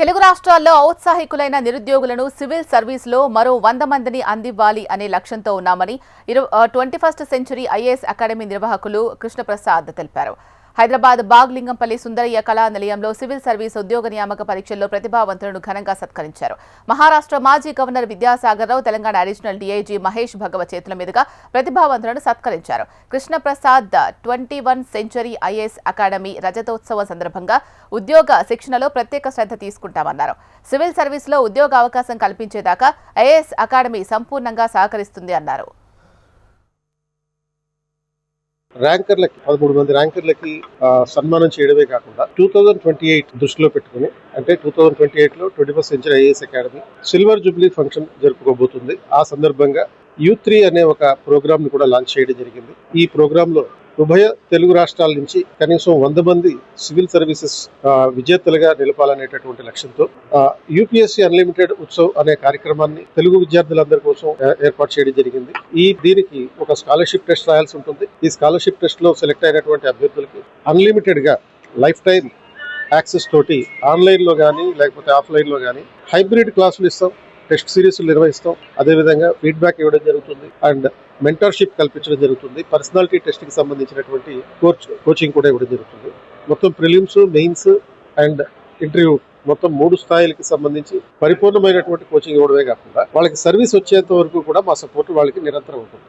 తెలుగు రాష్ట్రాల్లో ఔత్సాహికులైన నిరుద్యోగులను సివిల్ సర్వీస్లో మరో 100 మందిని అందివ్వాలి అనే లక్ష్యంతో ఉన్నామని 21st సెంచరీ ఐఏఎస్ అకాడమీ నిర్వాహకులు కృష్ణప్రసాద్ తెలిపారు. హైదరాబాద్ బాగ్లింగంపల్లి సుందరయ్య కళా నిలయంలో సివిల్ సర్వీస్ ఉద్యోగ నియామక పరీక్షల్లో ప్రతిభావంతులను ఘనంగా సత్కరించారు. మహారాష్ట్ర మాజీ governor Vidyasagar Rao, Telangana additional DIG Mahesh Bhagwat చేతుల మీదుగా ప్రతిభావంతులను సత్కరించారు. కృష్ణప్రసాద్ 21 సెంచరీ ఐఏఎస్ అకాడమీ రజతోత్సవం సందర్భంగా ఉద్యోగ శిక్షణలో ప్రత్యేక శ్రద్ధ తీసుకుంటామన్నారు. సివిల్ సర్వీస్లో ఉద్యోగ అవకాశం కల్పించేదాకా ఐఏఎస్ అకాడమీ సంపూర్ణంగా సహకరిస్తుంది అన్నారు. ర్యాంకర్లకి 13 మంది ర్యాంకర్లకి సన్మానం చేయడమే కాకుండా 2028 దృష్టిలో పెట్టుకుని అంటే 2028లో 21st century IAS academy silver jubilee function జరుపుకోబోతుంది. ఆ సందర్భంగా U3 అనే ఒక ప్రోగ్రామ్ ని కూడా లాంచ్ చేయడం జరిగింది. ఈ ప్రోగ్రామ్ లో ఉభయ తెలుగు రాష్ట్రాల నుంచి కనీసం 100 మంది సివిల్ సర్వీసెస్ విజేతలుగా నిలపాలనేటటువంటి లక్ష్యంతో యూపీఎస్సీ అన్లిమిటెడ్ ఉత్సవ్ అనే కార్యక్రమాన్ని తెలుగు విద్యార్థులందరి కోసం ఏర్పాటు చేయడం జరిగింది. దీనికి ఒక స్కాలర్షిప్ టెస్ట్ రాయాల్సి ఉంటుంది. ఈ స్కాలర్షిప్ టెస్ట్ లో సెలెక్ట్ అయినటువంటి అభ్యర్థులకి అన్లిమిటెడ్ గా లైఫ్ టైం యాక్సెస్ తోటి ఆన్లైన్ లో కానీ లేకపోతే ఆఫ్లైన్ లో కానీ హైబ్రిడ్ క్లాసులు ఇస్తాం, టెస్ట్ సిరీస్లు నిర్వహిస్తాం, అదేవిధంగా ఫీడ్బ్యాక్ ఇవ్వడం జరుగుతుంది అండ్ మెంటర్షిప్ కల్పించడం జరుగుతుంది. పర్సనాలిటీ టెస్ట్ కి సంబంధించినటువంటి కోచింగ్ కూడా ఇవ్వడం జరుగుతుంది. మొత్తం ప్రిలిమ్స్, మెయిన్స్ అండ్ ఇంటర్వ్యూ మొత్తం 3 స్థాయిలకి సంబంధించి పరిపూర్ణమైనటువంటి కోచింగ్ ఇవ్వడమే కాకుండా వాళ్ళకి సర్వీస్ వచ్చేంత వరకు కూడా మా సపోర్ట్ వాళ్ళకి నిరంతరం ఉంటుంది.